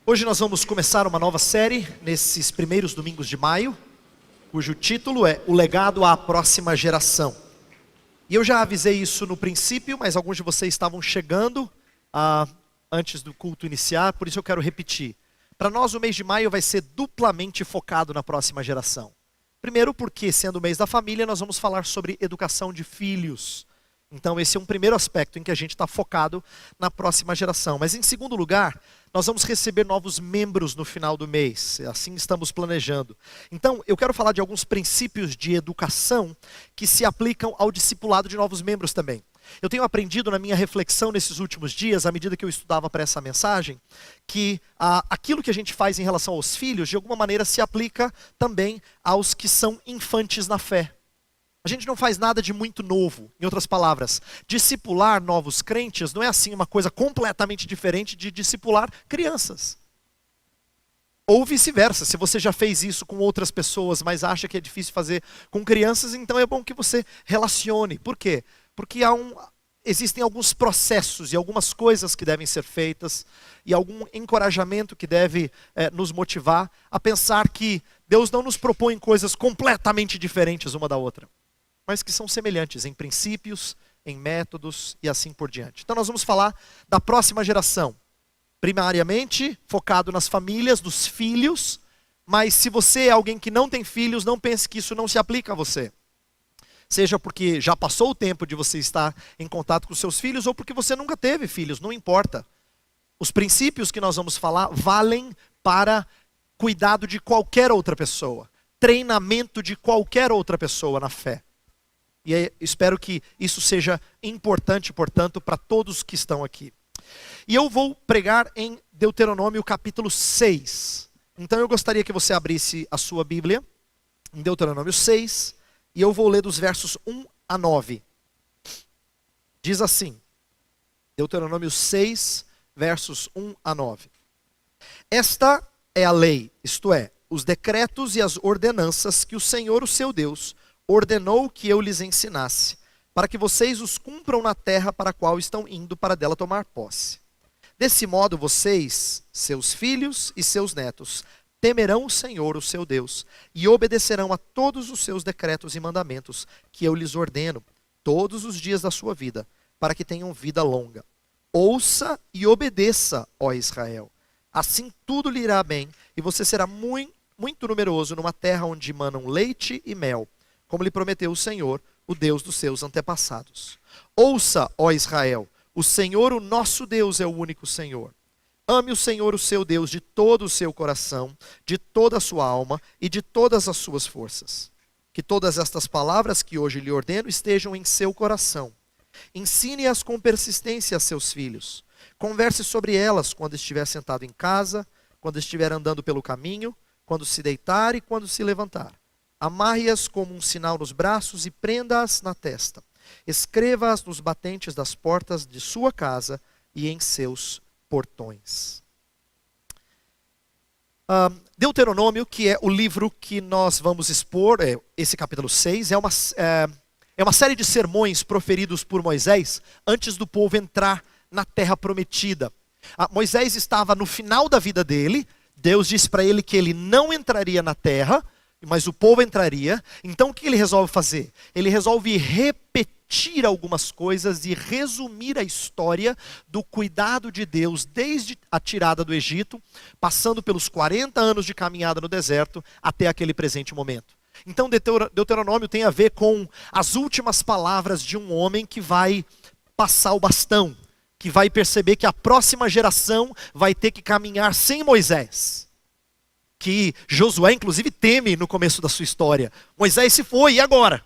Hoje nós vamos começar uma nova série, nesses primeiros domingos de maio, cujo título é O Legado à Próxima Geração. E eu já avisei isso no princípio, mas alguns de vocês estavam chegando antes do culto iniciar, por isso eu quero repetir. Para nós o mês de maio vai ser duplamente focado na próxima geração. Primeiro porque, sendo o mês da família, nós vamos falar sobre educação de filhos. Então esse é um primeiro aspecto em que a gente está focado na próxima geração. Mas em segundo lugar, nós vamos receber novos membros no final do mês, assim estamos planejando. Então eu quero falar de alguns princípios de educação que se aplicam ao discipulado de novos membros também. Eu tenho aprendido na minha reflexão nesses últimos dias, à medida que eu estudava para essa mensagem, que aquilo que a gente faz em relação aos filhos, de alguma maneira se aplica também aos que são infantes na fé. A gente não faz nada de muito novo. Em outras palavras, discipular novos crentes não é assim uma coisa completamente diferente de discipular crianças. Ou vice-versa, se você já fez isso com outras pessoas, mas acha que é difícil fazer com crianças, então é bom que você relacione. Por quê? Porque existem alguns processos e algumas coisas que devem ser feitas e algum encorajamento que deve nos motivar a pensar que Deus não nos propõe coisas completamente diferentes uma da outra, mas que são semelhantes em princípios, em métodos e assim por diante. Então nós vamos falar da próxima geração, primariamente focado nas famílias, dos filhos, mas se você é alguém que não tem filhos, não pense que isso não se aplica a você. Seja porque já passou o tempo de você estar em contato com seus filhos, ou porque você nunca teve filhos, não importa. Os princípios que nós vamos falar valem para cuidado de qualquer outra pessoa, treinamento de qualquer outra pessoa na fé. E espero que isso seja importante, portanto, para todos que estão aqui. E eu vou pregar em Deuteronômio capítulo 6. Então eu gostaria que você abrisse a sua Bíblia, em Deuteronômio 6, e eu vou ler dos versos 1 a 9. Diz assim, Deuteronômio 6, versos 1 a 9. Esta é a lei, isto é, os decretos e as ordenanças que o Senhor, o seu Deus, ordenou que eu lhes ensinasse, para que vocês os cumpram na terra para a qual estão indo para dela tomar posse. Desse modo vocês, seus filhos e seus netos, temerão o Senhor, o seu Deus, e obedecerão a todos os seus decretos e mandamentos que eu lhes ordeno, todos os dias da sua vida, para que tenham vida longa. Ouça e obedeça, ó Israel. Assim tudo lhe irá bem, e você será muito numeroso numa terra onde manam leite e mel, como lhe prometeu o Senhor, o Deus dos seus antepassados. Ouça, ó Israel, o Senhor, o nosso Deus, é o único Senhor. Ame o Senhor, o seu Deus, de todo o seu coração, de toda a sua alma e de todas as suas forças. Que todas estas palavras que hoje lhe ordeno estejam em seu coração. Ensine-as com persistência a seus filhos. Converse sobre elas quando estiver sentado em casa, quando estiver andando pelo caminho, quando se deitar e quando se levantar. Amarre-as como um sinal nos braços e prenda-as na testa. Escreva-as nos batentes das portas de sua casa e em seus portões. Deuteronômio, que é o livro que nós vamos expor, esse capítulo 6, é uma série de sermões proferidos por Moisés antes do povo entrar na terra prometida. Moisés estava no final da vida dele, Deus disse para ele que ele não entraria na terra, mas o povo entraria. Então o que ele resolve fazer? Ele resolve repetir algumas coisas e resumir a história do cuidado de Deus desde a tirada do Egito, passando pelos 40 anos de caminhada no deserto até aquele presente momento. Então Deuteronômio tem a ver com as últimas palavras de um homem que vai passar o bastão, que vai perceber que a próxima geração vai ter que caminhar sem Moisés. Que Josué inclusive teme no começo da sua história. Moisés se foi, e agora?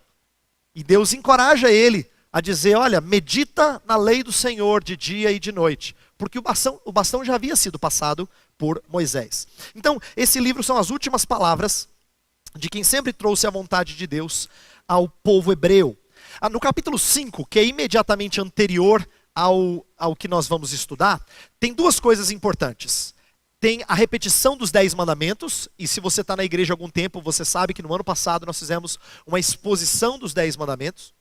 E Deus encoraja ele a dizer, olha, medita na lei do Senhor de dia e de noite. Porque o bastão já havia sido passado por Moisés. Então, esse livro são as últimas palavras de quem sempre trouxe a vontade de Deus ao povo hebreu. No capítulo 5, que é imediatamente anterior ao que nós vamos estudar, tem duas coisas importantes. Tem a repetição dos 10 mandamentos, e se você está na igreja há algum tempo, você sabe que no ano passado nós fizemos uma exposição dos 10 mandamentos.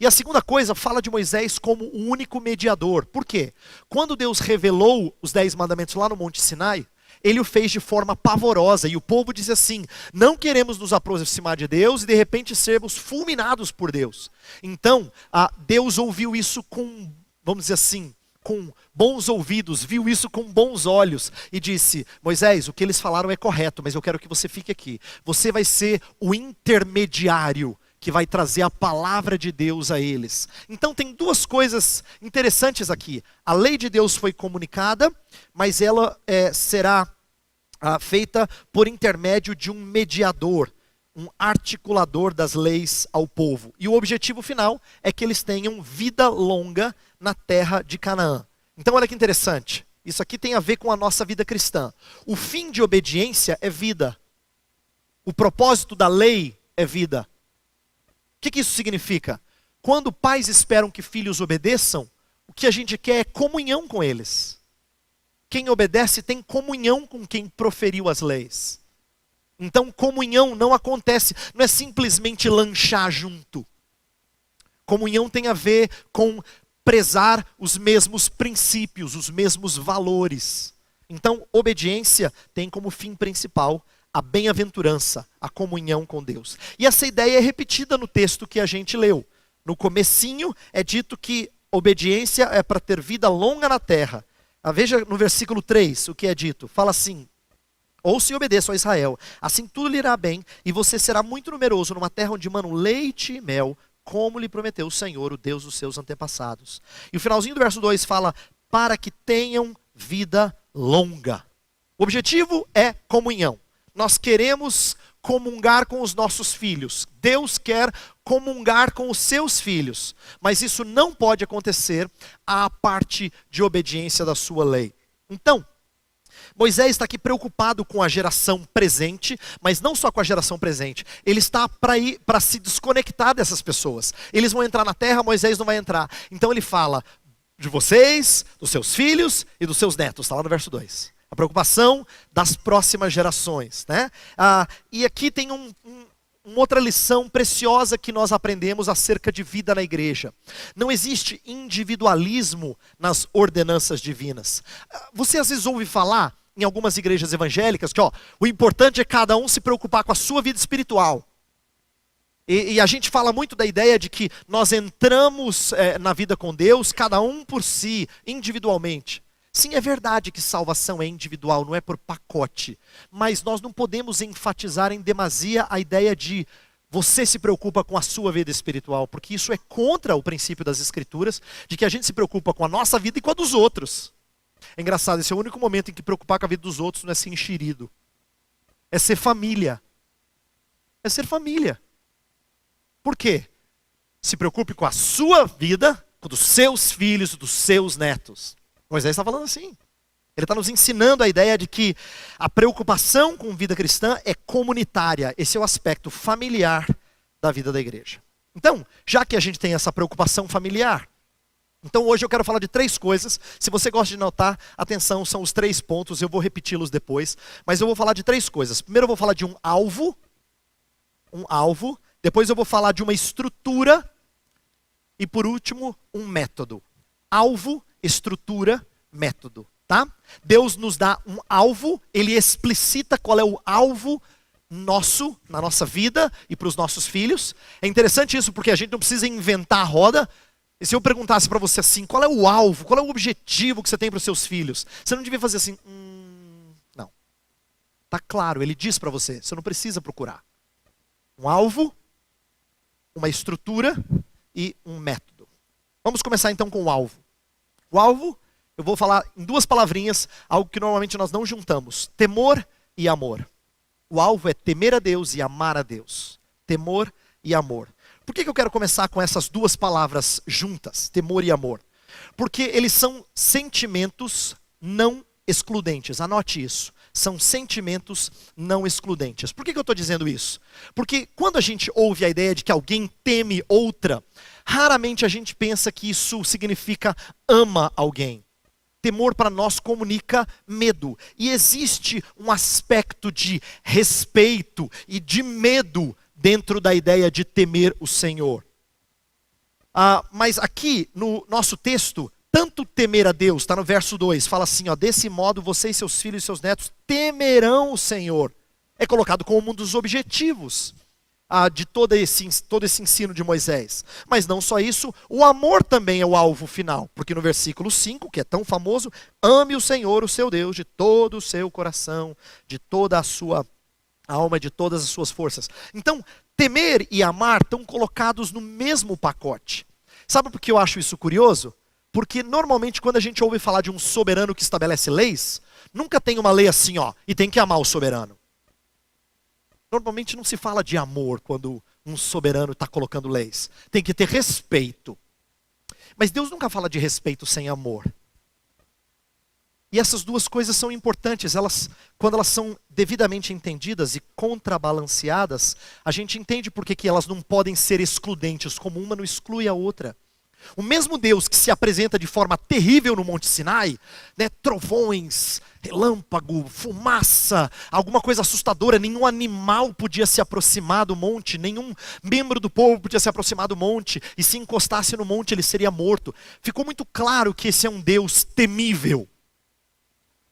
E a segunda coisa, fala de Moisés como o único mediador. Por quê? Quando Deus revelou os 10 mandamentos lá no Monte Sinai, ele o fez de forma pavorosa. E o povo diz assim: não queremos nos aproximar de Deus e de repente sermos fulminados por Deus. Então, Deus ouviu isso com, vamos dizer assim, com bons ouvidos, viu isso com bons olhos e disse: Moisés, o que eles falaram é correto, mas eu quero que você fique aqui. Você vai ser o intermediário que vai trazer a palavra de Deus a eles. Então tem duas coisas interessantes aqui. A lei de Deus foi comunicada, mas ela será feita por intermédio de um mediador, um articulador das leis ao povo. E o objetivo final é que eles tenham vida longa na terra de Canaã. Então olha que interessante. Isso aqui tem a ver com a nossa vida cristã. O fim de obediência é vida. O propósito da lei é vida. O que isso significa? Quando pais esperam que filhos obedeçam, o que a gente quer é comunhão com eles. Quem obedece tem comunhão com quem proferiu as leis. Então comunhão não acontece, não é simplesmente lanchar junto. Comunhão tem a ver com prezar os mesmos princípios, os mesmos valores. Então obediência tem como fim principal a bem-aventurança, a comunhão com Deus. E essa ideia é repetida no texto que a gente leu. No comecinho é dito que obediência é para ter vida longa na terra. Veja no versículo 3 o que é dito. Fala assim: ouça e obedeça a Israel, assim tudo lhe irá bem, e você será muito numeroso numa terra onde manam leite e mel, como lhe prometeu o Senhor, o Deus dos seus antepassados. E o finalzinho do verso 2 fala: para que tenham vida longa. O objetivo é comunhão. Nós queremos comungar com os nossos filhos. Deus quer comungar com os seus filhos. Mas isso não pode acontecer à parte de obediência da sua lei. Então, Moisés está aqui preocupado com a geração presente, mas não só com a geração presente. Ele está para se desconectar dessas pessoas. Eles vão entrar na terra, Moisés não vai entrar. Então ele fala de vocês, dos seus filhos e dos seus netos. Está lá no verso 2. A preocupação das próximas gerações, né? E aqui tem uma outra lição preciosa que nós aprendemos acerca de vida na igreja. Não existe individualismo nas ordenanças divinas. Você às vezes ouve falar em algumas igrejas evangélicas que o importante é cada um se preocupar com a sua vida espiritual. E a gente fala muito da ideia de que nós entramos na vida com Deus, cada um por si, individualmente. Sim, é verdade que salvação é individual, não é por pacote. Mas nós não podemos enfatizar em demasia a ideia de você se preocupa com a sua vida espiritual, porque isso é contra o princípio das Escrituras, de que a gente se preocupa com a nossa vida e com a dos outros. É engraçado, esse é o único momento em que preocupar com a vida dos outros não é ser enxerido. É ser família. É ser família. Por quê? Se preocupe com a sua vida, com dos seus filhos, dos seus netos. Moisés está falando assim. Ele está nos ensinando a ideia de que a preocupação com vida cristã é comunitária. Esse é o aspecto familiar da vida da igreja. Então, já que a gente tem essa preocupação familiar, então hoje eu quero falar de 3 coisas. Se você gosta de notar, atenção, são os 3 pontos, eu vou repeti-los depois. Mas eu vou falar de 3 coisas. Primeiro eu vou falar de um alvo. Depois eu vou falar de uma estrutura. E por último, um método. Alvo, estrutura, método, tá? Deus nos dá um alvo, Ele explicita qual é o alvo nosso, na nossa vida e para os nossos filhos. É interessante isso porque a gente não precisa inventar a roda. E se eu perguntasse para você assim, qual é o alvo, qual é o objetivo que você tem para os seus filhos? Você não devia fazer assim, não. Tá claro, Ele diz para você, você não precisa procurar. Um alvo, uma estrutura e um método. Vamos começar então com o alvo. O alvo, eu vou falar em 2 palavrinhas, algo que normalmente nós não juntamos. Temor e amor. O alvo é temer a Deus e amar a Deus. Temor e amor. Por que eu quero começar com essas 2 palavras juntas, temor e amor? Porque eles são sentimentos não excludentes. Anote isso. São sentimentos não excludentes. Por que eu estou dizendo isso? Porque quando a gente ouve a ideia de que alguém teme outra, raramente a gente pensa que isso significa ama alguém. Temor para nós comunica medo. E existe um aspecto de respeito e de medo dentro da ideia de temer o Senhor. Mas aqui no nosso texto, tanto temer a Deus, está no verso 2, fala assim, ó, desse modo você e seus filhos e seus netos temerão o Senhor. É colocado como um dos objetivos de todo esse ensino de Moisés. Mas não só isso, o amor também é o alvo final. Porque no versículo 5, que é tão famoso, ame o Senhor, o seu Deus, de todo o seu coração, de toda a sua alma, de todas as suas forças. Então, temer e amar estão colocados no mesmo pacote. Sabe por que eu acho isso curioso? Porque normalmente quando a gente ouve falar de um soberano que estabelece leis, nunca tem uma lei assim, ó, e tem que amar o soberano. Normalmente não se fala de amor quando um soberano está colocando leis. Tem que ter respeito. Mas Deus nunca fala de respeito sem amor. E essas duas coisas são importantes. Quando elas são devidamente entendidas e contrabalanceadas, a gente entende por que elas não podem ser excludentes, como uma não exclui a outra. O mesmo Deus que se apresenta de forma terrível no Monte Sinai, né, trovões, relâmpago, fumaça, alguma coisa assustadora, nenhum animal podia se aproximar do monte, nenhum membro do povo podia se aproximar do monte, e se encostasse no monte ele seria morto. Ficou muito claro que esse é um Deus temível.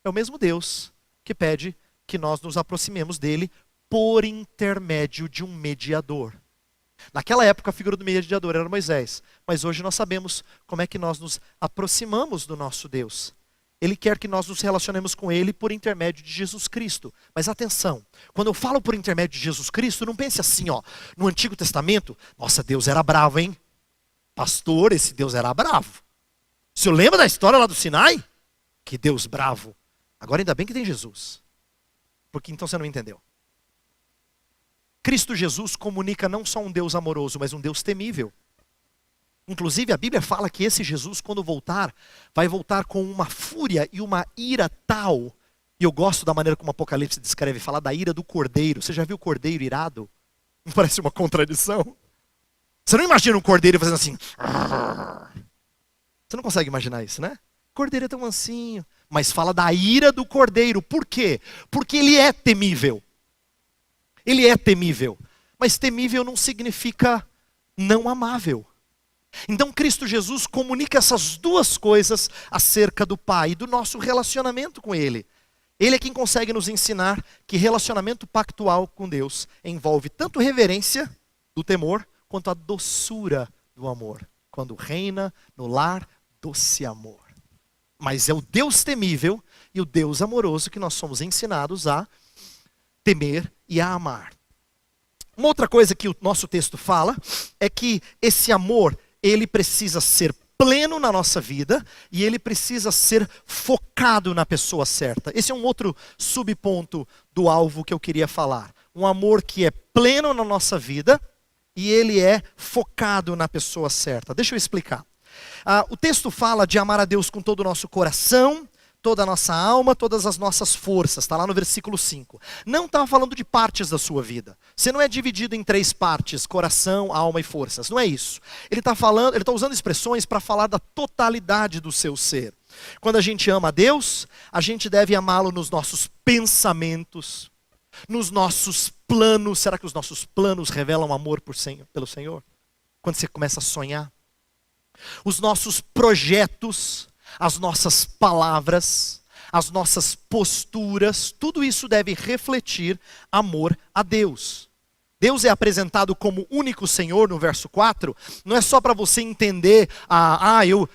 É o mesmo Deus que pede que nós nos aproximemos dele por intermédio de um mediador. Naquela época a figura do mediador era Moisés, mas hoje nós sabemos como é que nós nos aproximamos do nosso Deus. Ele quer que nós nos relacionemos com ele por intermédio de Jesus Cristo. Mas atenção, quando eu falo por intermédio de Jesus Cristo, não pense assim, ó, no Antigo Testamento, nossa, Deus era bravo, hein? Pastor, esse Deus era bravo. O senhor lembra da história lá do Sinai? Que Deus bravo. Agora ainda bem que tem Jesus, porque então você não entendeu. Cristo Jesus comunica não só um Deus amoroso, mas um Deus temível. Inclusive a Bíblia fala que esse Jesus, quando voltar, vai voltar com uma fúria e uma ira tal. E eu gosto da maneira como o Apocalipse descreve, falar da ira do cordeiro. Você já viu o cordeiro irado? Não parece uma contradição? Você não imagina um cordeiro fazendo assim. Você não consegue imaginar isso, né? O cordeiro é tão mansinho. Mas fala da ira do cordeiro. Por quê? Porque ele é temível. Ele é temível. Mas temível não significa não amável. Então Cristo Jesus comunica essas duas coisas acerca do Pai e do nosso relacionamento com Ele. Ele é quem consegue nos ensinar que relacionamento pactual com Deus envolve tanto reverência do temor, quanto a doçura do amor. Quando reina no lar doce amor. Mas é o Deus temível e o Deus amoroso que nós somos ensinados a temer e a amar. Uma outra coisa que o nosso texto fala é que esse amor, ele precisa ser pleno na nossa vida e ele precisa ser focado na pessoa certa. Esse é um outro subponto do alvo que eu queria falar. Um amor que é pleno na nossa vida e ele é focado na pessoa certa. Deixa eu explicar. O texto fala de amar a Deus com todo o nosso coração, toda a nossa alma, todas as nossas forças. Está lá no versículo 5. Não está falando de partes da sua vida. Você não é dividido em 3 partes, coração, alma e forças. Não é isso. Ele está usando expressões para falar da totalidade do seu ser. Quando a gente ama a Deus, a gente deve amá-lo nos nossos pensamentos, nos nossos planos. Será que os nossos planos revelam amor pelo Senhor? Quando você começa a sonhar. Os nossos projetos, as nossas palavras, as nossas posturas, tudo isso deve refletir amor a Deus. Deus é apresentado como único Senhor no verso 4, não é só para você entender,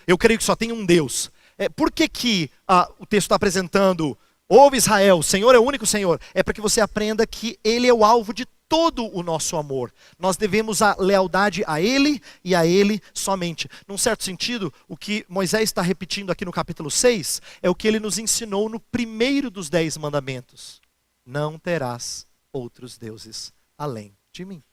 eu creio que só tem um Deus. Por que o texto está apresentando, ouve Israel, o Senhor é o único Senhor? É para que você aprenda que Ele é o alvo de todo o nosso amor. Nós devemos a lealdade a Ele e a Ele somente. Num certo sentido, o que Moisés está repetindo aqui no capítulo 6 é o que ele nos ensinou no primeiro dos 10 mandamentos. Não terás outros deuses além de mim.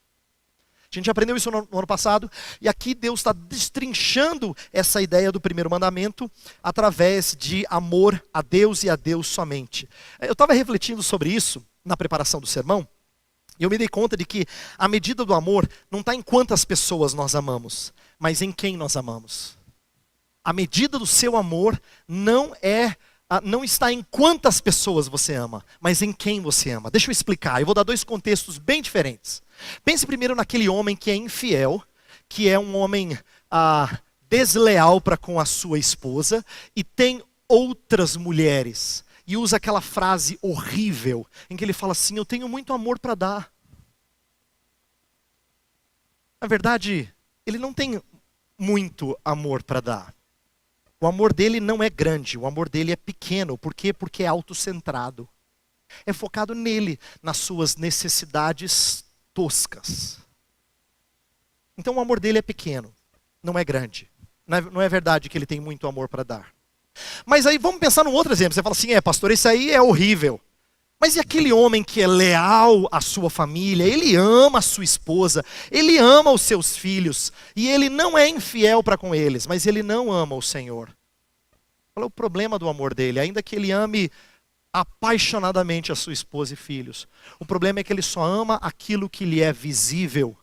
A gente aprendeu isso no ano passado e aqui Deus está destrinchando essa ideia do primeiro mandamento através de amor a Deus e a Deus somente. Eu estava refletindo sobre isso na preparação do sermão. E eu me dei conta de que a medida do amor não está em quantas pessoas nós amamos, mas em quem nós amamos. A medida do seu amor não está em quantas pessoas você ama, mas em quem você ama. Deixa eu explicar, eu vou dar 2 contextos bem diferentes. Pense primeiro naquele homem que é infiel, que é um homem desleal para com a sua esposa e tem outras mulheres. E usa aquela frase horrível em que ele fala assim: eu tenho muito amor para dar. Na verdade, ele não tem muito amor para dar. O amor dele não é grande, o amor dele é pequeno. Por quê? Porque é autocentrado. É focado nele, nas suas necessidades toscas. Então o amor dele é pequeno, não é grande. Não é verdade que ele tem muito amor para dar. Mas aí vamos pensar num outro exemplo. Você fala assim: pastor, isso aí é horrível. Mas e aquele homem que é leal à sua família, ele ama a sua esposa, ele ama os seus filhos, e ele não é infiel para com eles, mas ele não ama o Senhor. Qual é o problema do amor dele? Ainda que ele ame apaixonadamente a sua esposa e filhos, o problema é que ele só ama aquilo que lhe é visível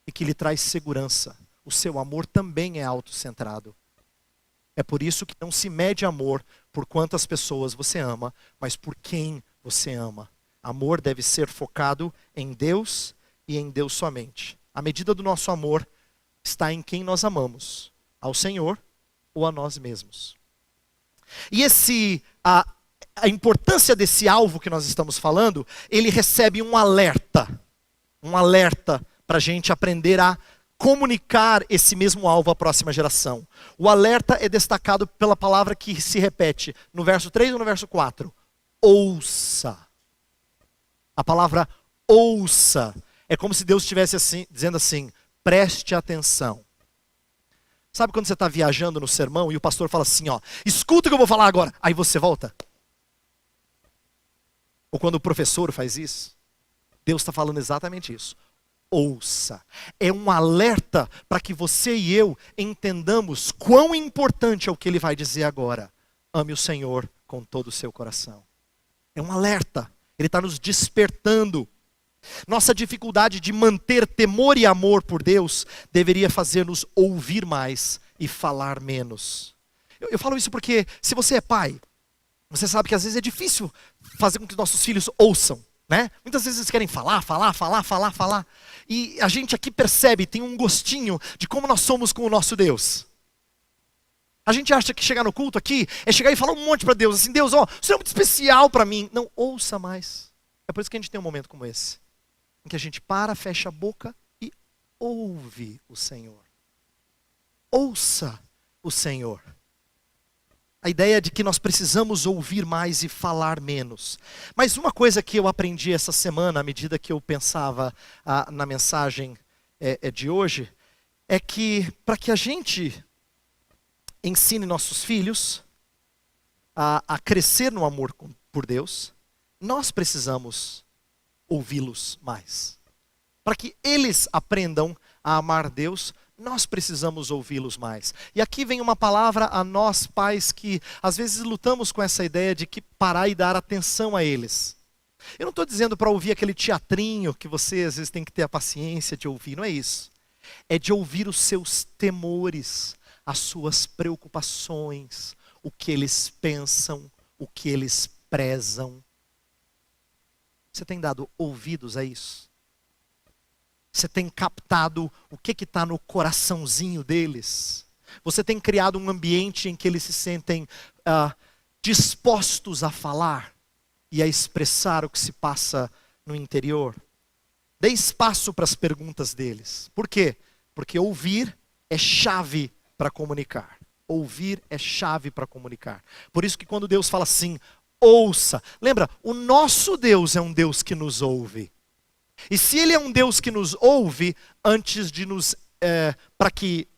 e que lhe traz segurança. O seu amor também é autocentrado. É por isso que não se mede amor por quantas pessoas você ama, mas por quem você ama. Amor deve ser focado em Deus e em Deus somente. A medida do nosso amor está em quem nós amamos, ao Senhor ou a nós mesmos. E a importância desse alvo que nós estamos falando, ele recebe um alerta para a gente aprender a comunicar esse mesmo alvo à próxima geração. O alerta é destacado pela palavra que se repete no verso 3 ou no verso 4. Ouça. A palavra ouça é como se Deus estivesse assim, dizendo assim: preste atenção. Sabe quando você está viajando no sermão e o pastor fala assim, escuta o que eu vou falar agora, aí você volta? Ou quando o professor faz isso? Deus está falando exatamente isso. Ouça. É um alerta para que você e eu entendamos quão importante é o que ele vai dizer agora. Ame o Senhor com todo o seu coração. É um alerta. Ele está nos despertando. Nossa dificuldade de manter temor e amor por Deus deveria fazer-nos ouvir mais e falar menos. Eu falo isso porque, se você é pai, você sabe que às vezes é difícil fazer com que nossos filhos ouçam, né? Muitas vezes eles querem falar. E a gente aqui percebe, tem um gostinho de como nós somos com o nosso Deus. A gente acha que chegar no culto aqui é chegar e falar um monte para Deus, assim: Deus, o Senhor é muito especial para mim. Não, ouça mais. É por isso que a gente tem um momento como esse, em que a gente para, fecha a boca e ouve o Senhor. Ouça o Senhor. A ideia de que nós precisamos ouvir mais e falar menos. Mas uma coisa que eu aprendi essa semana, à medida que eu pensava na mensagem de hoje, é que para que a gente ensine nossos filhos a crescer no amor por Deus, nós precisamos ouvi-los mais. Para que eles aprendam a amar Deus, nós precisamos ouvi-los mais. E aqui vem uma palavra a nós pais que às vezes lutamos com essa ideia de que parar e dar atenção a eles. Eu não estou dizendo para ouvir aquele teatrinho que você às vezes tem que ter a paciência de ouvir, não é isso. É de ouvir os seus temores, as suas preocupações, o que eles pensam, o que eles prezam. Você tem dado ouvidos a isso? Você tem captado o que está no coraçãozinho deles? Você tem criado um ambiente em que eles se sentem dispostos a falar e a expressar o que se passa no interior? Dê espaço para as perguntas deles. Por quê? Porque ouvir é chave para comunicar. Ouvir é chave para comunicar. Por isso que quando Deus fala assim, ouça. Lembra, o nosso Deus é um Deus que nos ouve. E se Ele é um Deus que nos ouve, antes de para que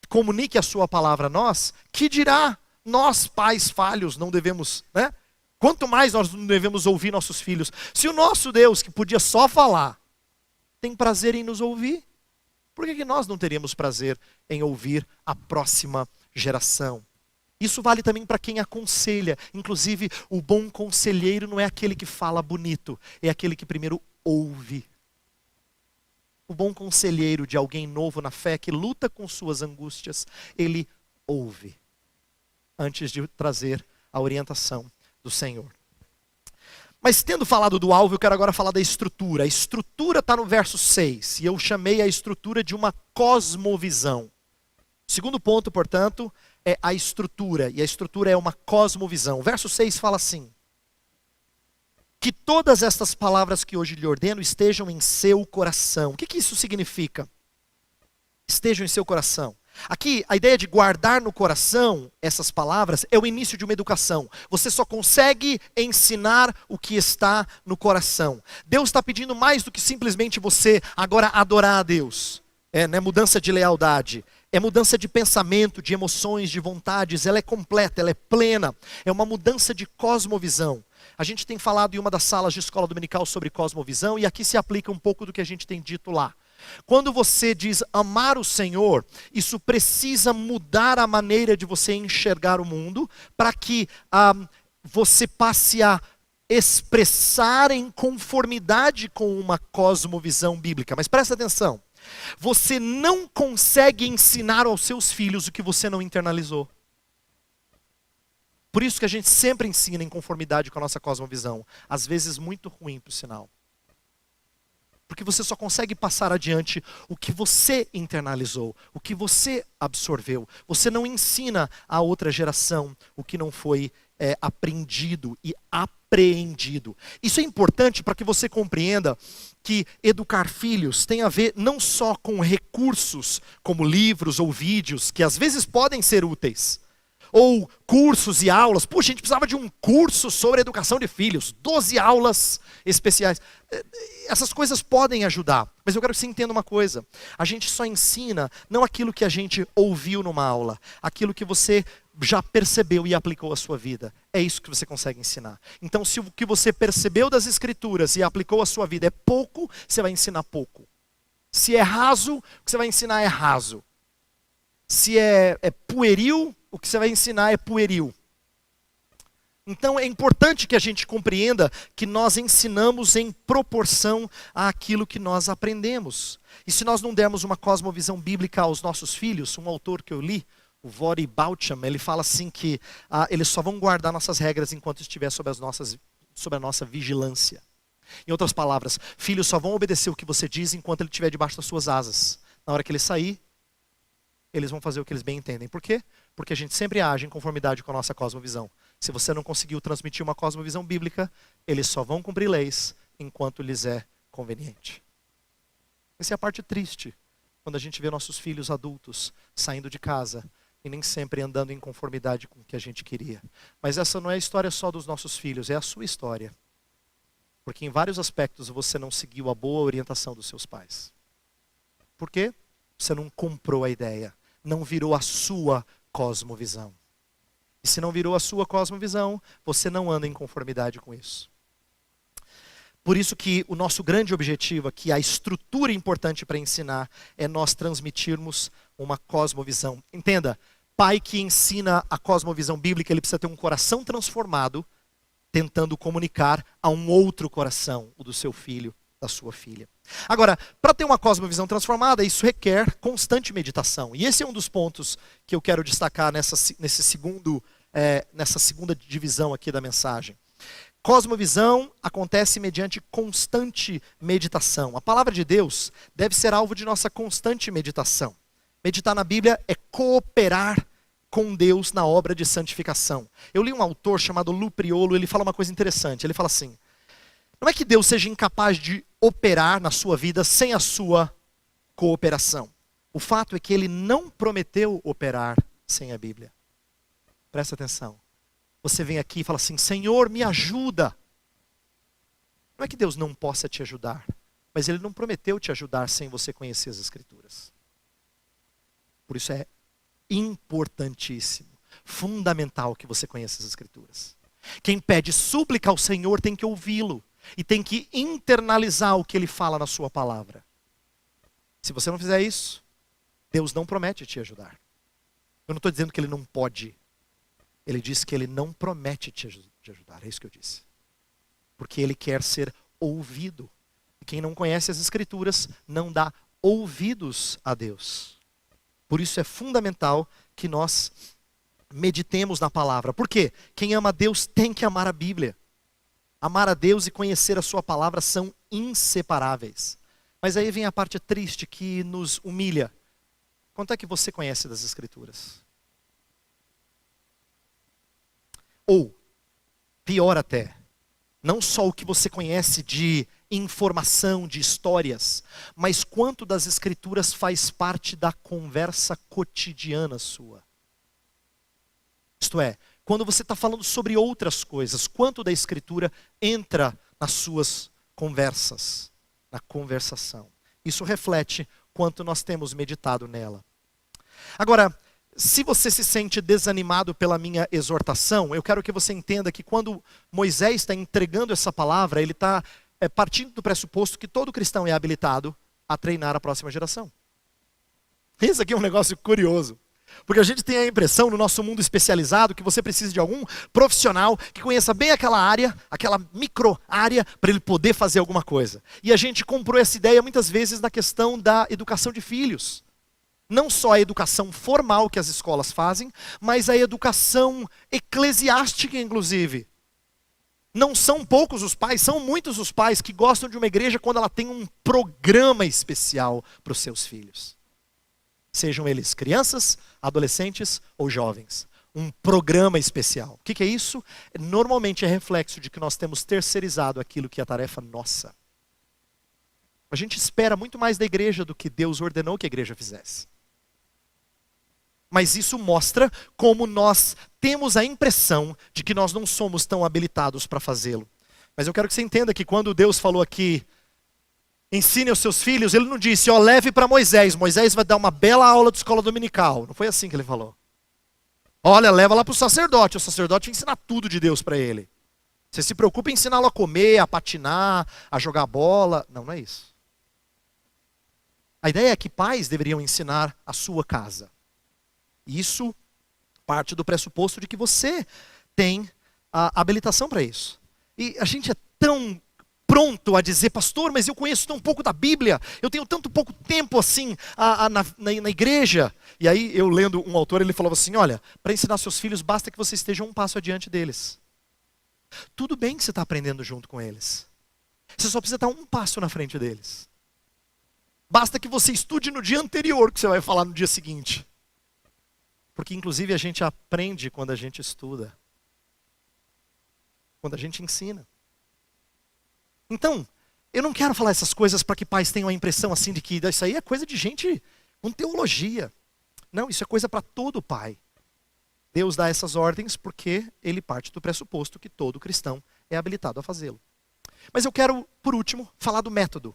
comunique a sua palavra a nós, que dirá, nós pais falhos não devemos, né? Quanto mais nós não devemos ouvir nossos filhos. Se o nosso Deus, que podia só falar, tem prazer em nos ouvir, por que nós não teríamos prazer em ouvir a próxima geração? Isso vale também para quem aconselha. Inclusive, o bom conselheiro não é aquele que fala bonito, é aquele que primeiro ouve. O bom conselheiro de alguém novo na fé, que luta com suas angústias, ele ouve, antes de trazer a orientação do Senhor. Mas tendo falado do alvo, eu quero agora falar da estrutura. A estrutura está no verso 6, e eu chamei a estrutura de uma cosmovisão. O segundo ponto, portanto, é a estrutura. E a estrutura é uma cosmovisão. O verso 6 fala assim: que todas estas palavras que hoje lhe ordeno estejam em seu coração. O que isso significa? Estejam em seu coração. Aqui, a ideia de guardar no coração essas palavras é o início de uma educação. Você só consegue ensinar o que está no coração. Deus está pedindo mais do que simplesmente você agora adorar a Deus. Não é mudança de lealdade. É mudança de pensamento, de emoções, de vontades. Ela é completa, ela é plena. É uma mudança de cosmovisão. A gente tem falado em uma das salas de escola dominical sobre cosmovisão, e aqui se aplica um pouco do que a gente tem dito lá. Quando você diz amar o Senhor, isso precisa mudar a maneira de você enxergar o mundo, para que você passe a expressar em conformidade com uma cosmovisão bíblica. Mas presta atenção, você não consegue ensinar aos seus filhos o que você não internalizou. Por isso que a gente sempre ensina em conformidade com a nossa cosmovisão. Às vezes muito ruim, por sinal. Porque você só consegue passar adiante o que você internalizou, o que você absorveu. Você não ensina a outra geração o que não foi aprendido e apreendido. Isso é importante para que você compreenda que educar filhos tem a ver não só com recursos como livros ou vídeos, que às vezes podem ser úteis, ou cursos e aulas. Puxa, a gente precisava de um curso sobre educação de filhos, 12 aulas especiais. Essas coisas podem ajudar, mas eu quero que você entenda uma coisa: a gente só ensina não aquilo que a gente ouviu numa aula, aquilo que você já percebeu e aplicou à sua vida. É isso que você consegue ensinar. Então, se o que você percebeu das Escrituras e aplicou à sua vida é pouco, você vai ensinar pouco. Se é raso, o que você vai ensinar é raso. Se é pueril, o que você vai ensinar é pueril. Então é importante que a gente compreenda que nós ensinamos em proporção àquilo que nós aprendemos. E se nós não dermos uma cosmovisão bíblica aos nossos filhos, um autor que eu li, o Voddie Baucham, ele fala assim que eles só vão guardar nossas regras enquanto estiver sob a nossa vigilância. Em outras palavras, filhos só vão obedecer o que você diz enquanto ele estiver debaixo das suas asas. Na hora que ele sair, eles vão fazer o que eles bem entendem. Por quê? Porque a gente sempre age em conformidade com a nossa cosmovisão. Se você não conseguiu transmitir uma cosmovisão bíblica, eles só vão cumprir leis enquanto lhes é conveniente. Essa é a parte triste, quando a gente vê nossos filhos adultos saindo de casa e nem sempre andando em conformidade com o que a gente queria. Mas essa não é a história só dos nossos filhos, é a sua história. Porque em vários aspectos você não seguiu a boa orientação dos seus pais. Por quê? Você não comprou a ideia, não virou a sua cosmovisão. E se não virou a sua cosmovisão, você não anda em conformidade com isso. Por isso que o nosso grande objetivo aqui, a estrutura importante para ensinar, é nós transmitirmos uma cosmovisão. Entenda, pai que ensina a cosmovisão bíblica, ele precisa ter um coração transformado, tentando comunicar a um outro coração, o do seu filho, da sua filha. Agora, para ter uma cosmovisão transformada, isso requer constante meditação. E esse é um dos pontos que eu quero destacar nessa segunda divisão aqui da mensagem. Cosmovisão acontece mediante constante meditação. A palavra de Deus deve ser alvo de nossa constante meditação. Meditar na Bíblia é cooperar com Deus na obra de santificação. Eu li um autor chamado Lou Priolo, ele fala uma coisa interessante. Ele fala assim: não é que Deus seja incapaz de operar na sua vida sem a sua cooperação. O fato é que ele não prometeu operar sem a Bíblia. Presta atenção. Você vem aqui e fala assim: Senhor, me ajuda. Não é que Deus não possa te ajudar, mas Ele não prometeu te ajudar sem você conhecer as Escrituras. Por isso é importantíssimo, fundamental que você conheça as Escrituras. Quem pede súplica ao Senhor tem que ouvi-lo e tem que internalizar o que Ele fala na sua palavra. Se você não fizer isso, Deus não promete te ajudar. Eu não estou dizendo que Ele não pode. Ele diz que Ele não promete te ajudar. É isso que eu disse. Porque Ele quer ser ouvido. E quem não conhece as Escrituras não dá ouvidos a Deus. Por isso é fundamental que nós meditemos na palavra. Por quê? Quem ama a Deus tem que amar a Bíblia. Amar a Deus e conhecer a sua palavra são inseparáveis. Mas aí vem a parte triste que nos humilha. Quanto é que você conhece das Escrituras? Ou, pior até, não só o que você conhece de informação, de histórias, mas quanto das Escrituras faz parte da conversa cotidiana sua. Isto é, quando você está falando sobre outras coisas, quanto da Escritura entra nas suas conversas, na conversação. Isso reflete quanto nós temos meditado nela. Agora, se você se sente desanimado pela minha exortação, eu quero que você entenda que quando Moisés está entregando essa palavra, ele está partindo do pressuposto que todo cristão é habilitado a treinar a próxima geração. Isso aqui é um negócio curioso. Porque a gente tem a impressão no nosso mundo especializado que você precisa de algum profissional que conheça bem aquela área, aquela micro área, para ele poder fazer alguma coisa. E a gente comprou essa ideia muitas vezes na questão da educação de filhos. Não só a educação formal que as escolas fazem, mas a educação eclesiástica, inclusive. Não são poucos os pais, são muitos os pais que gostam de uma igreja quando ela tem um programa especial para os seus filhos. Sejam eles crianças, adolescentes ou jovens. Um programa especial. O que é isso? Normalmente é reflexo de que nós temos terceirizado aquilo que é a tarefa nossa. A gente espera muito mais da igreja do que Deus ordenou que a igreja fizesse. Mas isso mostra como nós temos a impressão de que nós não somos tão habilitados para fazê-lo. Mas eu quero que você entenda que quando Deus falou aqui, ensine aos seus filhos, ele não disse, leve para Moisés. Moisés vai dar uma bela aula de escola dominical. Não foi assim que ele falou. Olha, leva lá para o sacerdote vai ensinar tudo de Deus para ele. Você se preocupa em ensiná-lo a comer, a patinar, a jogar bola. Não, não é isso. A ideia é que pais deveriam ensinar a sua casa. Isso parte do pressuposto de que você tem a habilitação para isso. E a gente é tão pronto a dizer, pastor, mas eu conheço tão pouco da Bíblia, eu tenho tanto pouco tempo assim na igreja. E aí eu lendo um autor, ele falava assim, olha, para ensinar seus filhos basta que você esteja um passo adiante deles. Tudo bem que você está aprendendo junto com eles. Você só precisa estar um passo na frente deles. Basta que você estude no dia anterior que você vai falar no dia seguinte. Porque inclusive a gente aprende quando a gente estuda. Quando a gente ensina. Então, eu não quero falar essas coisas para que pais tenham a impressão assim de que isso aí é coisa de gente com teologia. Não, isso é coisa para todo pai. Deus dá essas ordens porque ele parte do pressuposto que todo cristão é habilitado a fazê-lo. Mas eu quero, por último, falar do método.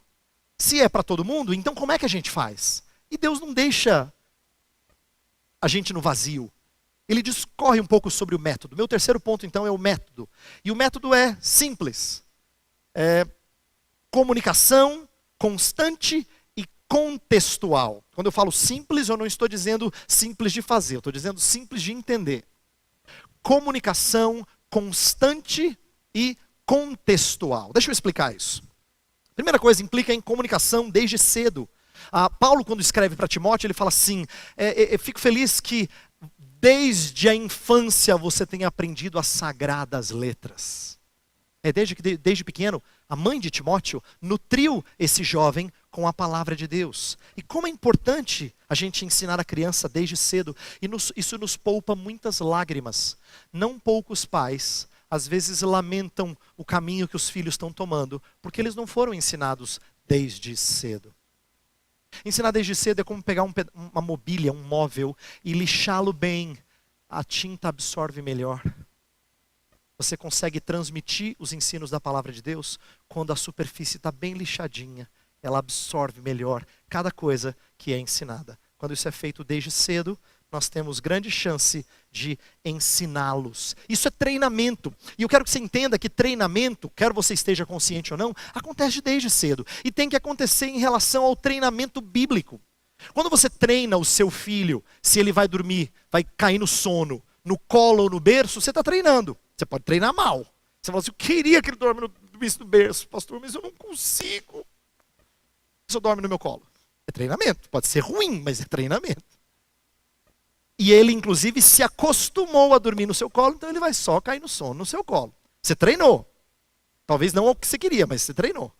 Se é para todo mundo, então como é que a gente faz? E Deus não deixa a gente no vazio. Ele discorre um pouco sobre o método. Meu terceiro ponto, então, é o método. E o método é simples. Comunicação constante e contextual. Quando eu falo simples, eu não estou dizendo simples de fazer, eu estou dizendo simples de entender. Comunicação constante e contextual. Deixa eu explicar isso. Primeira coisa, implica em comunicação desde cedo. Paulo, quando escreve para Timóteo, ele fala assim, fico feliz que desde a infância você tenha aprendido as sagradas letras. Desde pequeno, a mãe de Timóteo nutriu esse jovem com a palavra de Deus. E como é importante a gente ensinar a criança desde cedo. E isso nos poupa muitas lágrimas. Não poucos pais, às vezes, lamentam o caminho que os filhos estão tomando, porque eles não foram ensinados desde cedo. Ensinar desde cedo é como pegar uma mobília, um móvel, e lixá-lo bem. A tinta absorve melhor. Você consegue transmitir os ensinos da palavra de Deus quando a superfície está bem lixadinha. Ela absorve melhor cada coisa que é ensinada. Quando isso é feito desde cedo, nós temos grande chance de ensiná-los. Isso é treinamento. E eu quero que você entenda que treinamento, quer você esteja consciente ou não, acontece desde cedo. E tem que acontecer em relação ao treinamento bíblico. Quando você treina o seu filho, se ele vai dormir, vai cair no sono, no colo ou no berço, você está treinando. Você pode treinar mal. Você fala assim, eu queria que ele dormisse no berço. Pastor, mas eu não consigo. Se eu dorme no meu colo. É treinamento. Pode ser ruim, mas é treinamento. E ele, inclusive, se acostumou a dormir no seu colo, então ele vai só cair no sono no seu colo. Você treinou. Talvez não o que você queria, mas você treinou.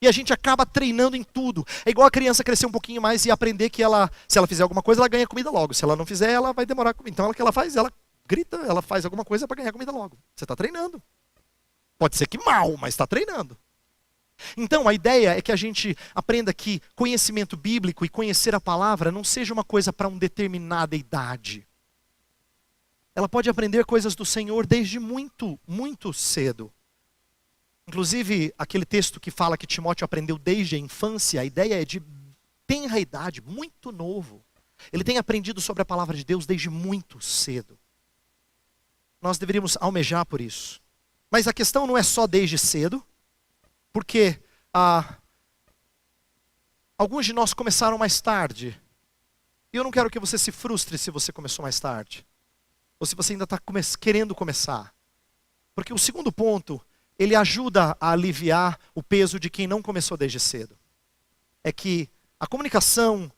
E a gente acaba treinando em tudo. É igual a criança crescer um pouquinho mais e aprender que se ela fizer alguma coisa, ela ganha comida logo. Se ela não fizer, ela vai demorar. Então o que ela faz? Ela grita, ela faz alguma coisa para ganhar comida logo. Você está treinando. Pode ser que mal, mas está treinando. Então a ideia é que a gente aprenda que conhecimento bíblico e conhecer a palavra não seja uma coisa para uma determinada idade. Ela pode aprender coisas do Senhor desde muito, muito cedo. Inclusive, aquele texto que fala que Timóteo aprendeu desde a infância, a ideia é de tenra idade, muito novo. Ele tem aprendido sobre a palavra de Deus desde muito cedo. Nós deveríamos almejar por isso. Mas a questão não é só desde cedo, porque alguns de nós começaram mais tarde. E eu não quero que você se frustre se você começou mais tarde. Ou se você ainda está querendo começar. Porque o segundo ponto, ele ajuda a aliviar o peso de quem não começou desde cedo. É que a comunicação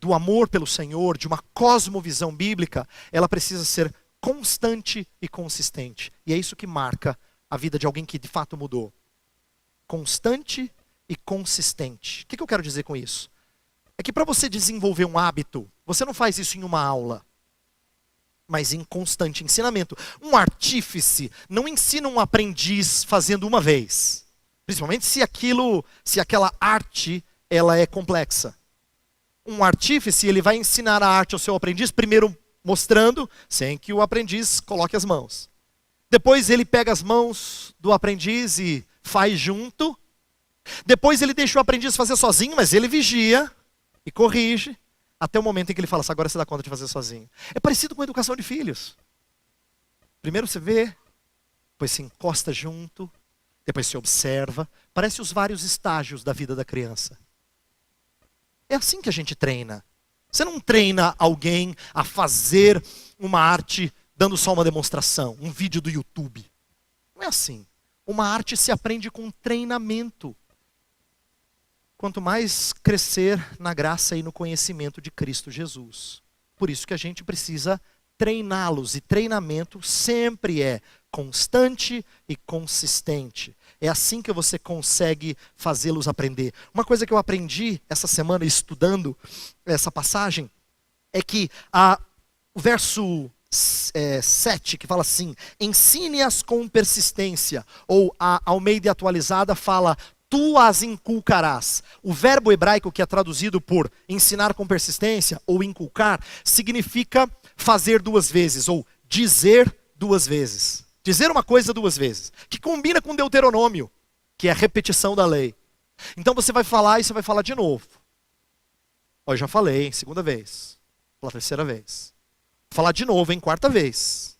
do amor pelo Senhor, de uma cosmovisão bíblica, ela precisa ser constante e consistente. E é isso que marca a vida de alguém que de fato mudou. Constante e consistente. O que eu quero dizer com isso? É que para você desenvolver um hábito, você não faz isso em uma aula, mas em constante ensinamento. Um artífice não ensina um aprendiz fazendo uma vez. Principalmente se aquela arte ela é complexa. Um artífice, ele vai ensinar a arte ao seu aprendiz, primeiro mostrando, sem que o aprendiz coloque as mãos. Depois ele pega as mãos do aprendiz e faz junto. Depois ele deixa o aprendiz fazer sozinho, mas ele vigia e corrige, até o momento em que ele fala, agora você dá conta de fazer sozinho. É parecido com a educação de filhos. Primeiro você vê, depois se encosta junto, depois se observa. Parece os vários estágios da vida da criança. É assim que a gente treina. Você não treina alguém a fazer uma arte dando só uma demonstração, um vídeo do YouTube. Não é assim. Uma arte se aprende com treinamento. Quanto mais crescer na graça e no conhecimento de Cristo Jesus. Por isso que a gente precisa treiná-los. E treinamento sempre é constante e consistente. É assim que você consegue fazê-los aprender. Uma coisa que eu aprendi essa semana estudando essa passagem é que o verso 7, que fala assim, ensine-as com persistência, ou a Almeida atualizada fala, tu as inculcarás. O verbo hebraico que é traduzido por ensinar com persistência, ou inculcar, significa fazer duas vezes, ou dizer duas vezes. Dizer uma coisa duas vezes, que combina com Deuteronômio, que é a repetição da lei. Então você vai falar e você vai falar de novo. Eu já falei, segunda vez, pela terceira vez. Vou falar de novo, quarta vez.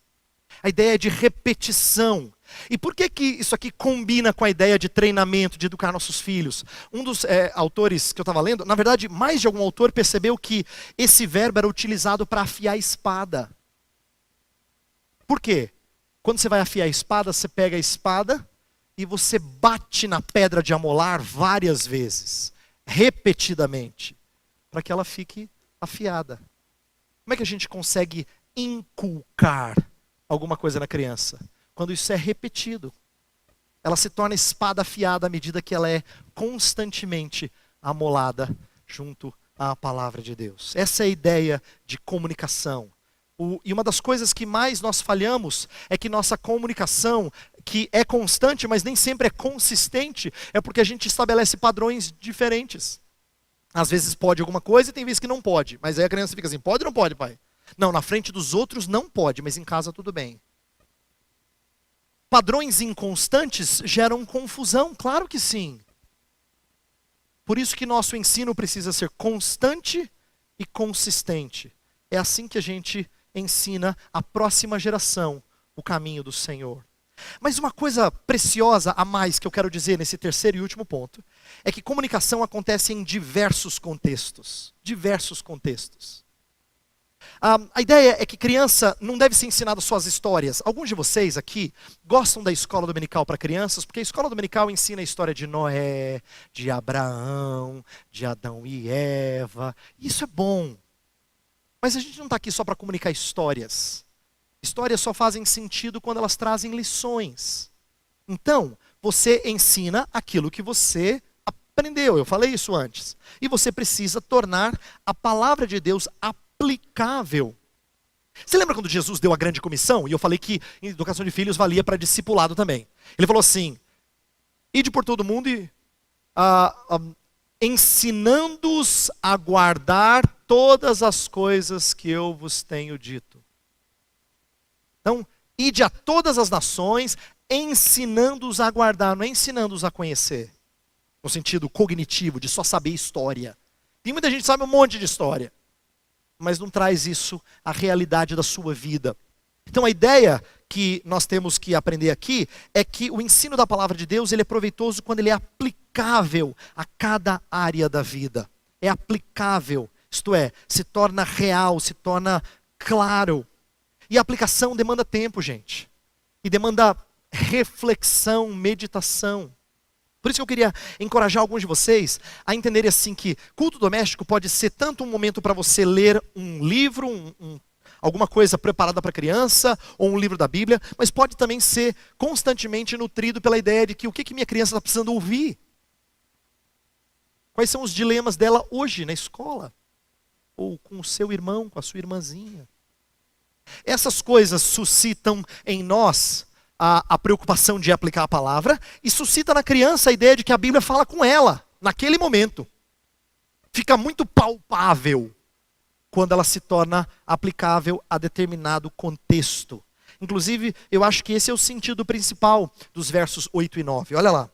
A ideia é de repetição. E por que isso aqui combina com a ideia de treinamento, de educar nossos filhos? Um dos autores que eu estava lendo, na verdade, mais de algum autor percebeu que esse verbo era utilizado para afiar a espada. Por quê? Quando você vai afiar a espada, você pega a espada e você bate na pedra de amolar várias vezes, repetidamente, para que ela fique afiada. Como é que a gente consegue inculcar alguma coisa na criança? Quando isso é repetido. Ela se torna espada afiada à medida que ela é constantemente amolada junto à palavra de Deus. Essa é a ideia de comunicação. E uma das coisas que mais nós falhamos é que nossa comunicação, que é constante, mas nem sempre é consistente, é porque a gente estabelece padrões diferentes. Às vezes pode alguma coisa e tem vezes que não pode. Mas aí a criança fica assim, pode ou não pode, pai? Não, na frente dos outros não pode, mas em casa tudo bem. Padrões inconstantes geram confusão, claro que sim. Por isso que nosso ensino precisa ser constante e consistente. É assim que a gente ensina a próxima geração o caminho do Senhor. Mas uma coisa preciosa a mais que eu quero dizer nesse terceiro e último ponto, é que comunicação acontece em diversos contextos. Diversos contextos. A ideia é que criança não deve ser ensinada só as histórias. Alguns de vocês aqui gostam da escola dominical para crianças, porque a escola dominical ensina a história de Noé, de Abraão, de Adão e Eva. Isso é bom. Mas a gente não está aqui só para comunicar histórias. Histórias só fazem sentido quando elas trazem lições. Então, você ensina aquilo que você aprendeu, eu falei isso antes. E você precisa tornar a palavra de Deus aplicável. Você lembra quando Jesus deu a grande comissão? E eu falei que educação de filhos valia para discipulado também. Ele falou assim: ide por todo mundo e ensinando-os a guardar todas as coisas que eu vos tenho dito. Então, ide a todas as nações, ensinando-os a guardar, não é ensinando-os a conhecer, no sentido cognitivo, de só saber história. Tem muita gente que sabe um monte de história, mas não traz isso à realidade da sua vida. Então a ideia que nós temos que aprender aqui é que o ensino da palavra de Deus, ele é proveitoso quando ele é aplicável a cada área da vida. É aplicável, isto é, se torna real, se torna claro. E a aplicação demanda tempo, gente. E demanda reflexão, meditação. Por isso que eu queria encorajar alguns de vocês a entenderem assim que culto doméstico pode ser tanto um momento para você ler um livro, alguma coisa preparada para criança, ou um livro da Bíblia, mas pode também ser constantemente nutrido pela ideia de que o que minha criança está precisando ouvir. Quais são os dilemas dela hoje na escola? Ou com o seu irmão, com a sua irmãzinha? Essas coisas suscitam em nós a preocupação de aplicar a palavra e suscita na criança a ideia de que a Bíblia fala com ela, naquele momento. Fica muito palpável quando ela se torna aplicável a determinado contexto. Inclusive, eu acho que esse é o sentido principal dos versos 8 e 9. Olha lá.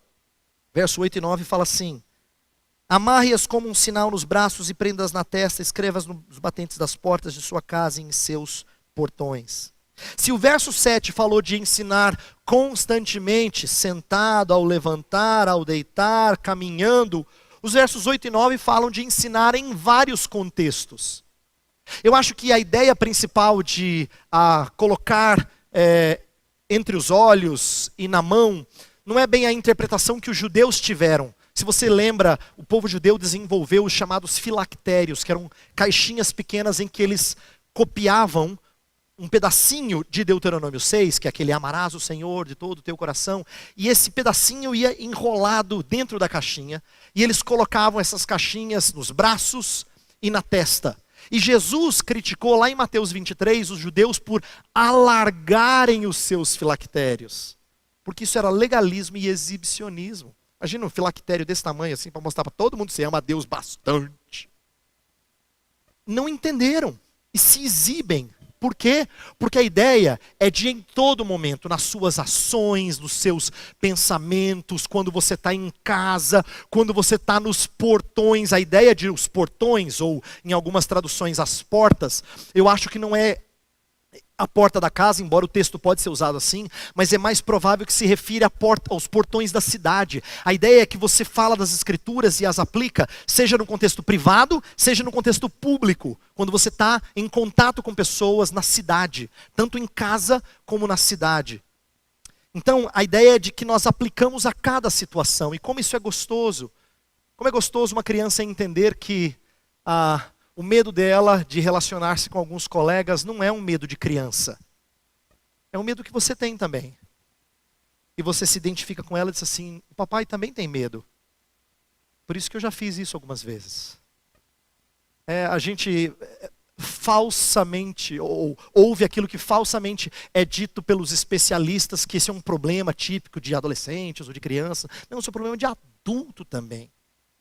Verso 8 e 9 fala assim: amarre-as como um sinal nos braços e prendas na testa, escrevas nos batentes das portas de sua casa e em seus portões. Se o verso 7 falou de ensinar constantemente, sentado, ao levantar, ao deitar, caminhando, os versos 8 e 9 falam de ensinar em vários contextos. Eu acho que a ideia principal de colocar entre os olhos e na mão não é bem a interpretação que os judeus tiveram. Se você lembra, o povo judeu desenvolveu os chamados filactérios, que eram caixinhas pequenas em que eles copiavam um pedacinho de Deuteronômio 6, que é aquele amarás o Senhor de todo o teu coração, e esse pedacinho ia enrolado dentro da caixinha, e eles colocavam essas caixinhas nos braços e na testa. E Jesus criticou lá em Mateus 23 os judeus por alargarem os seus filactérios, porque isso era legalismo e exibicionismo. Imagina um filactério desse tamanho assim, para mostrar para todo mundo que você ama a Deus bastante. Não entenderam e se exibem. Por quê? Porque a ideia é de em todo momento, nas suas ações, nos seus pensamentos, quando você está em casa, quando você está nos portões, a ideia de os portões, ou em algumas traduções as portas, eu acho que não é a porta da casa, embora o texto pode ser usado assim, mas é mais provável que se refira aos portões da cidade. A ideia é que você fala das escrituras e as aplica, seja no contexto privado, seja no contexto público, quando você está em contato com pessoas na cidade, tanto em casa como na cidade. Então, a ideia é de que nós aplicamos a cada situação, e como isso é gostoso. Como é gostoso uma criança entender que o medo dela de relacionar-se com alguns colegas não é um medo de criança. É um medo que você tem também. E você se identifica com ela e diz assim: o papai também tem medo. Por isso que eu já fiz isso algumas vezes. A gente falsamente, ou ouve aquilo que falsamente é dito pelos especialistas, que esse é um problema típico de adolescentes ou de crianças. Não, isso é um problema de adulto também,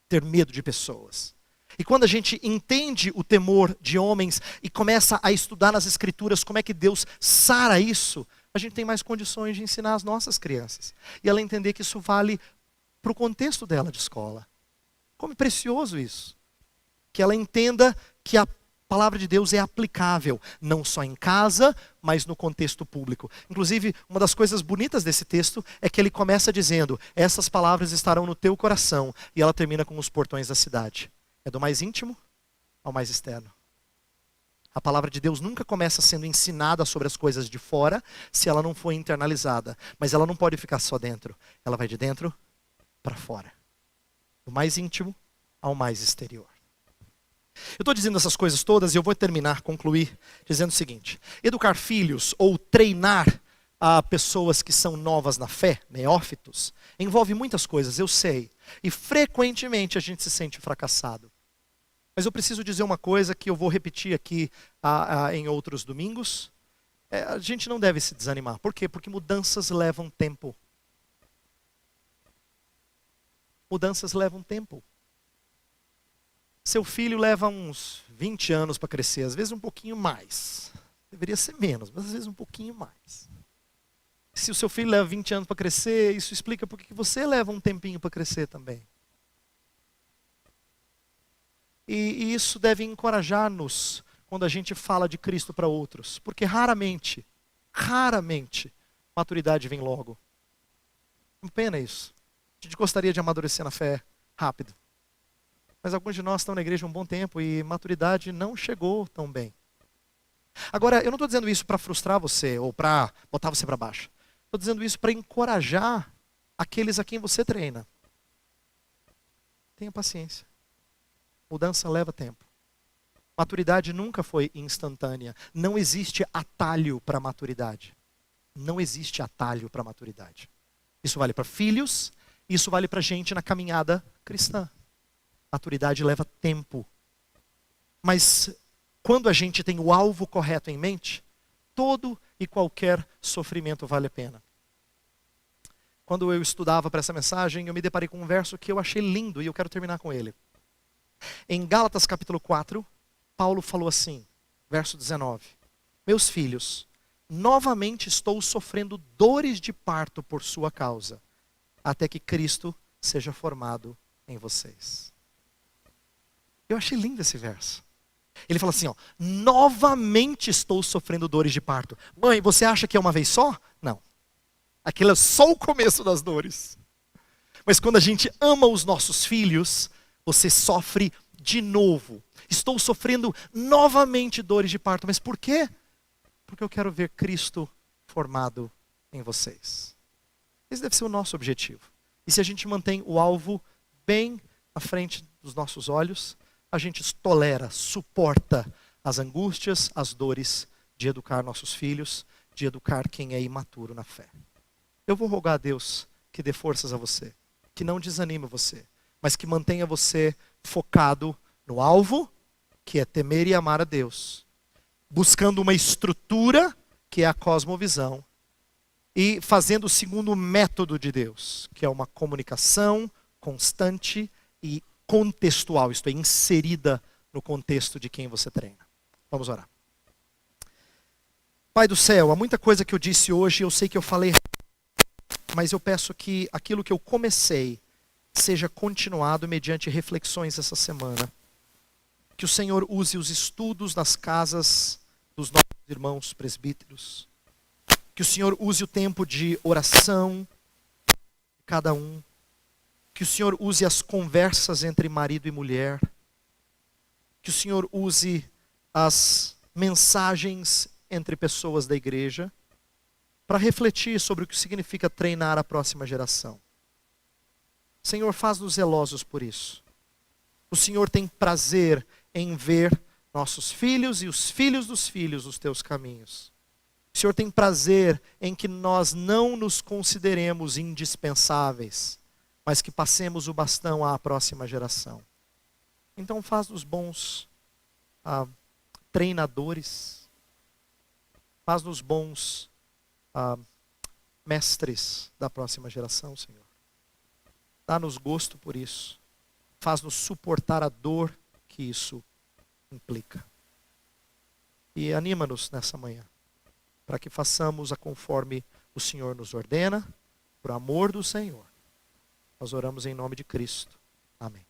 ter medo de pessoas. E quando a gente entende o temor de homens e começa a estudar nas escrituras como é que Deus sara isso, a gente tem mais condições de ensinar as nossas crianças. E ela entender que isso vale para o contexto dela de escola. Como é precioso isso. Que ela entenda que a palavra de Deus é aplicável, não só em casa, mas no contexto público. Inclusive, uma das coisas bonitas desse texto é que ele começa dizendo: essas palavras estarão no teu coração, e ela termina com os portões da cidade. É do mais íntimo ao mais externo. A palavra de Deus nunca começa sendo ensinada sobre as coisas de fora, se ela não for internalizada. Mas ela não pode ficar só dentro. Ela vai de dentro para fora. Do mais íntimo ao mais exterior. Eu estou dizendo essas coisas todas e eu vou concluir, dizendo o seguinte: educar filhos ou treinar a pessoas que são novas na fé, neófitos, envolve muitas coisas, eu sei. E frequentemente a gente se sente fracassado. Mas eu preciso dizer uma coisa que eu vou repetir aqui em outros domingos. A gente não deve se desanimar. Por quê? Porque mudanças levam tempo. Mudanças levam tempo. Seu filho leva uns 20 anos para crescer, às vezes um pouquinho mais. Deveria ser menos, mas às vezes um pouquinho mais. Se o seu filho leva 20 anos para crescer, isso explica por que você leva um tempinho para crescer também. E isso deve encorajar-nos quando a gente fala de Cristo para outros. Porque raramente, maturidade vem logo. Uma pena isso. A gente gostaria de amadurecer na fé rápido. Mas alguns de nós estão na igreja há um bom tempo e maturidade não chegou tão bem. Agora, eu não estou dizendo isso para frustrar você ou para botar você para baixo. Estou dizendo isso para encorajar aqueles a quem você treina. Tenha paciência. Mudança leva tempo. Maturidade nunca foi instantânea. Não existe atalho para maturidade. Não existe atalho para maturidade. Isso vale para filhos, isso vale para gente na caminhada cristã. Maturidade leva tempo. Mas quando a gente tem o alvo correto em mente, todo e qualquer sofrimento vale a pena. Quando eu estudava para essa mensagem, eu me deparei com um verso que eu achei lindo e eu quero terminar com ele. Em Gálatas capítulo 4, Paulo falou assim, verso 19. Meus filhos, novamente estou sofrendo dores de parto por sua causa, até que Cristo seja formado em vocês. Eu achei lindo esse verso. Ele fala assim, novamente estou sofrendo dores de parto. Mãe, você acha que é uma vez só? Não. Aquilo é só o começo das dores. Mas quando a gente ama os nossos filhos, você sofre de novo. Estou sofrendo novamente dores de parto. Mas por quê? Porque eu quero ver Cristo formado em vocês. Esse deve ser o nosso objetivo. E se a gente mantém o alvo bem à frente dos nossos olhos, a gente tolera, suporta as angústias, as dores de educar nossos filhos, de educar quem é imaturo na fé. Eu vou rogar a Deus que dê forças a você, que não desanime você, mas que mantenha você focado no alvo, que é temer e amar a Deus, buscando uma estrutura, que é a cosmovisão, e fazendo segundo o método de Deus, que é uma comunicação constante e contextual, isto é, inserida no contexto de quem você treina. Vamos orar. Pai do céu, há muita coisa que eu disse hoje, eu sei que eu falei, mas eu peço que aquilo que eu comecei seja continuado mediante reflexões essa semana. Que o Senhor use os estudos nas casas dos nossos irmãos presbíteros. Que o Senhor use o tempo de oração de cada um. Que o Senhor use as conversas entre marido e mulher. Que o Senhor use as mensagens entre pessoas da igreja para refletir sobre o que significa treinar a próxima geração. Senhor, faz-nos zelosos por isso. O Senhor tem prazer em ver nossos filhos e os filhos dos filhos os teus caminhos. O Senhor tem prazer em que nós não nos consideremos indispensáveis, mas que passemos o bastão à próxima geração. Então faz-nos bons treinadores, faz-nos bons mestres da próxima geração, Senhor. Dá-nos gosto por isso. Faz-nos suportar a dor que isso implica. E anima-nos nessa manhã, para que façamos a conforme o Senhor nos ordena, por amor do Senhor. Nós oramos em nome de Cristo. Amém.